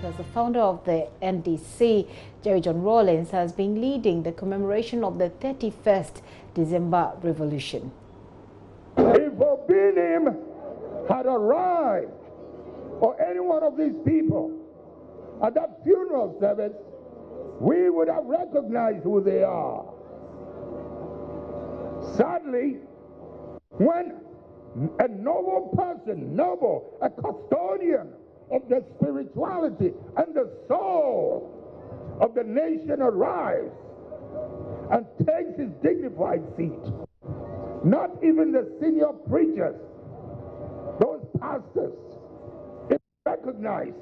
as the founder of the NDC, Jerry John Rawlings, has been leading the commemoration of the 31st December Revolution. If Obinim had arrived, or any one of these people, at that funeral service, we would have recognized who they are. Sadly, when a noble person, a custodian of the spirituality and the soul of the nation arrives and takes his dignified seat, not even the senior preachers, those pastors, recognize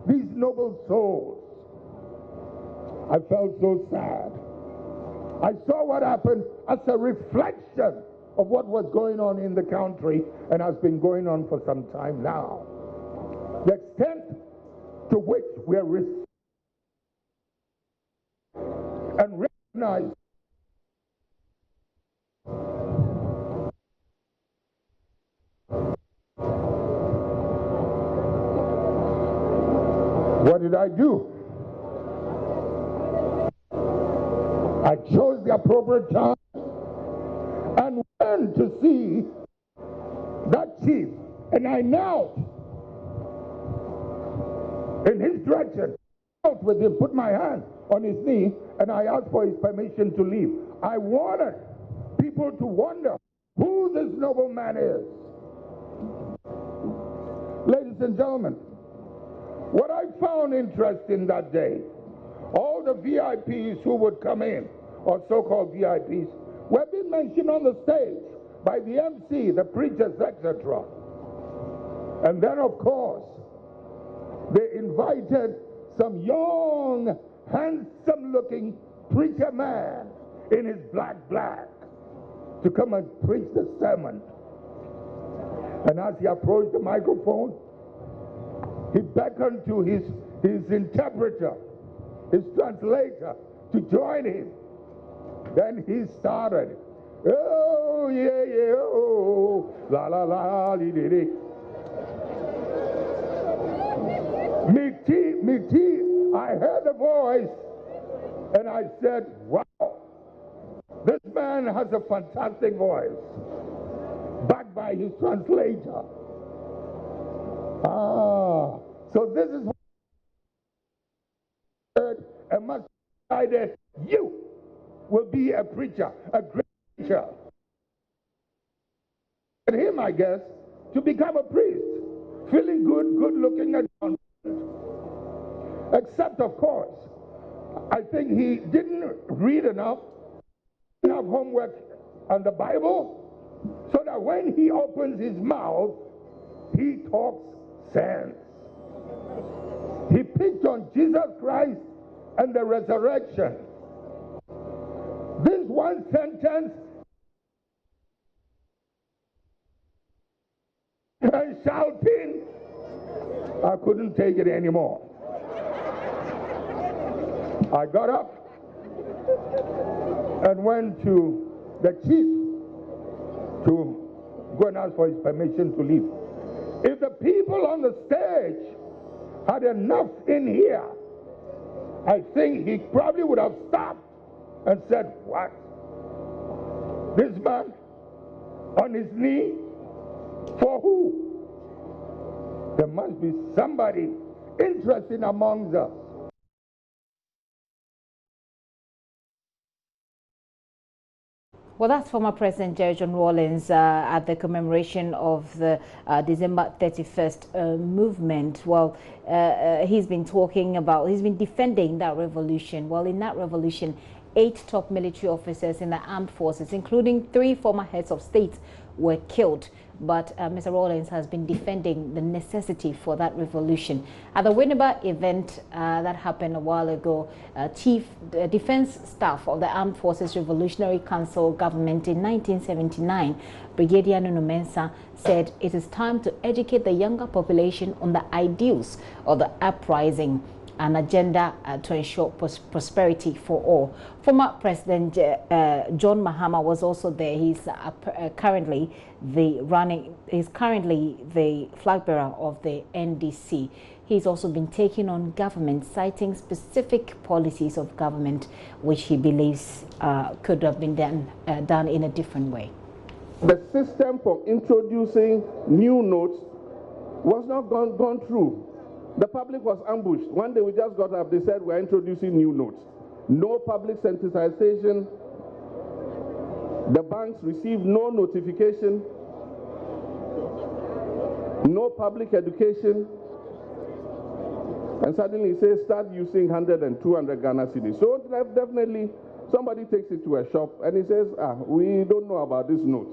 these noble souls. I felt so sad. I saw what happened as a reflection of what was going on in the country and has been going on for some time now. The extent to which we are and recognize what did I do? I chose the appropriate time and went to see that chief, and I knelt in his direction, knelt with him, put my hand on his knee, and I asked for his permission to leave. I wanted people to wonder who this noble man is. Ladies and gentlemen, what I found interesting that day, all the VIPs who would come in, or so-called VIPs, were being mentioned on the stage by the MC, the preachers, etc. And then, of course, they invited some young, handsome-looking preacher man in his black to come and preach the sermon. And as he approached the microphone, he beckoned to his interpreter, his translator, to join him. Then he started, oh, yeah, yeah, oh, la, la, la, li, li, li. Me, I heard the voice, and I said, wow, this man has a fantastic voice, backed by his translator. So this is what I heard, and must decided you will be a preacher, a great preacher. And him, I guess, to become a priest, feeling good looking and confident. Except, of course, I think he didn't read enough, didn't have homework on the Bible, so that when he opens his mouth, he talks sense. He picked on Jesus Christ and the resurrection. This one sentence, and shouting, I couldn't take it anymore. I got up and went to the chief to go and ask for his permission to leave. If the people on the stage had enough in here, I think he probably would have stopped and said, what? This man on his knee? For who? There must be somebody interesting amongst us. Well, that's former President Jerry John Rawlings at the commemoration of the December 31st movement. Well, he's been defending that revolution. Well, in that revolution, 8 top military officers in the armed forces, including 3 former heads of state, were killed. But Mr. Rawlings has been defending the necessity for that revolution. At the Winneba event that happened a while ago, Chief Defense Staff of the Armed Forces Revolutionary Council government in 1979, Brigadier Nuno Mensah, said it is time to educate the younger population on the ideals of the uprising. an agenda to ensure prosperity for all. Former President John Mahama was also there. He's currently the flag bearer of the NDC. He's also been taking on government, citing specific policies of government which he believes could have been done in a different way. The system for introducing new notes was not gone through. The public was ambushed. One day we just got up, they said we're introducing new notes. No public sensitization. The banks received no notification. No public education. And suddenly he says start using 100 and 200 Ghana cedis. So definitely somebody takes it to a shop and he says, we don't know about this note.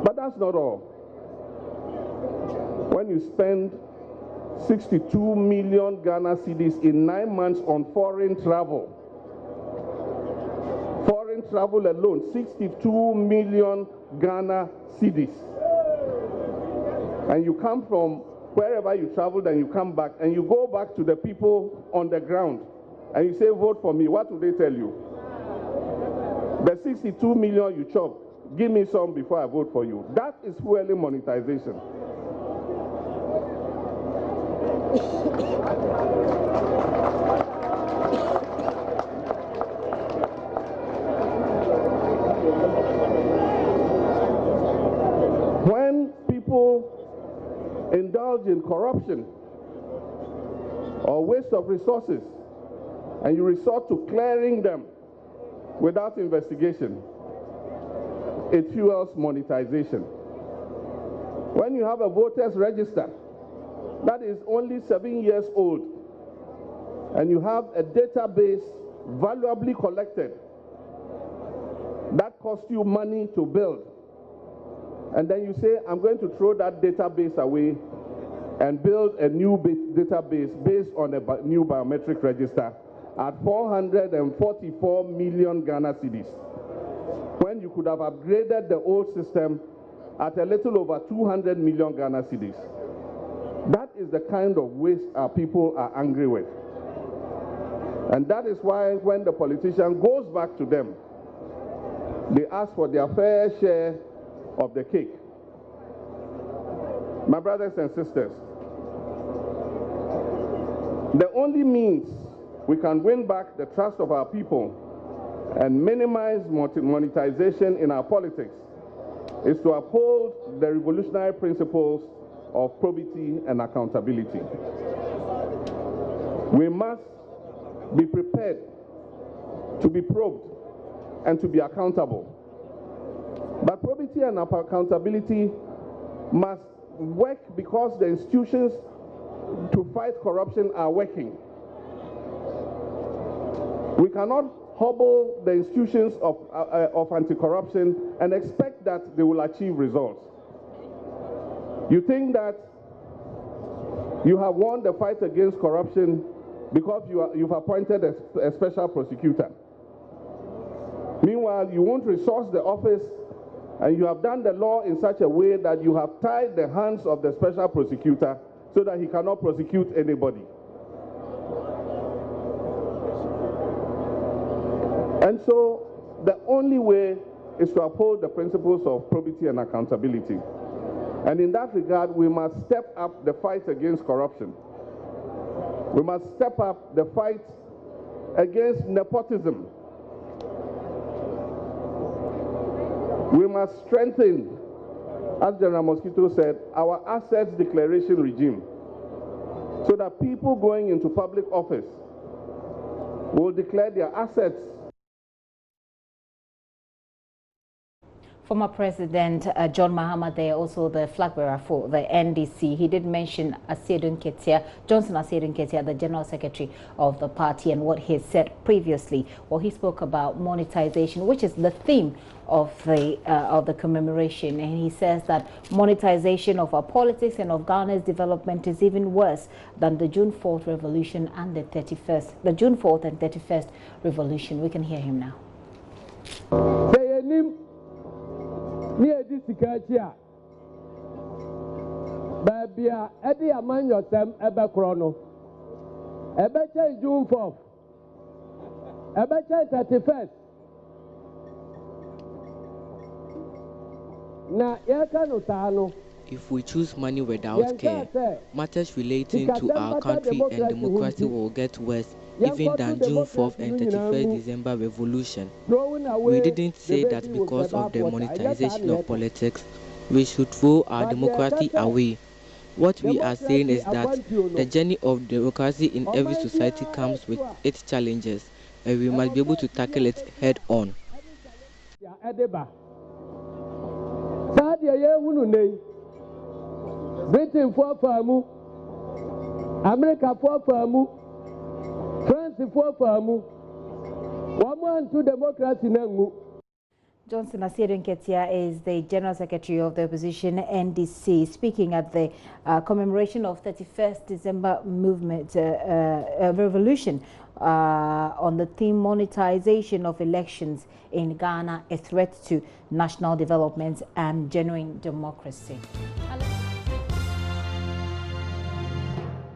But that's not all. When you spend 62 million Ghana cedis in 9 months on foreign travel alone, 62 million Ghana cedis, and you come from wherever you traveled and you come back and you go back to the people on the ground and you say vote for me, what will they tell you? The 62 million you chop, give me some before I vote for you. That is fueling monetization. When people indulge in corruption or waste of resources and you resort to clearing them without investigation, it fuels monetization. When you have a voters register that is only 7 years old and you have a database valuably collected that costs you money to build, and then you say, I'm going to throw that database away and build a new database based on a new biometric register at 444 million Ghana cedis, when you could have upgraded the old system at a little over 200 million Ghana cedis. That is the kind of waste our people are angry with. And that is why when the politician goes back to them, they ask for their fair share of the cake. My brothers and sisters, the only means we can win back the trust of our people and minimize monetization in our politics is to uphold the revolutionary principles of probity and accountability. We must be prepared to be probed and to be accountable. But probity and accountability must work because the institutions to fight corruption are working. We cannot hobble the institutions of anti-corruption and expect that they will achieve results. You think that you have won the fight against corruption because you've appointed a special prosecutor. Meanwhile, you won't resource the office, and you have done the law in such a way that you have tied the hands of the special prosecutor so that he cannot prosecute anybody. And so the only way is to uphold the principles of probity and accountability. And in that regard, we must step up the fight against corruption. We must step up the fight against nepotism. We must strengthen, as General Mosquito said, our assets declaration regime so that people going into public office will declare their assets. Former President John Mahama there, also the flag bearer for the NDC. He did mention Johnson Asiedu Nketia, the General Secretary of the party, and what he had said previously. Well, he spoke about monetization, which is the theme of the commemoration, and he says that monetization of our politics and of Ghana's development is even worse than the June 4th revolution and the June 4th and 31st revolution. We can hear him now. Near this culture, but bia edi amanyo sem ebe kro no ebe che June 4th ebe che 31st na yeka no saa no. If we choose money without care, matters relating to our country and democracy will get worse even than June 4th and 31st December revolution. We didn't say that because of the monetization of politics, we should throw our democracy away. What we are saying is that the journey of democracy in every society comes with its challenges, and we must be able to tackle it head on. Britain for famu, America for famu, France for famu. One to democracy nangu. Johnson Asiedu Nketia is the General Secretary of the Opposition NDC, speaking at the commemoration of 31st December movement revolution on the theme monetization of elections in Ghana, a threat to national development and genuine democracy.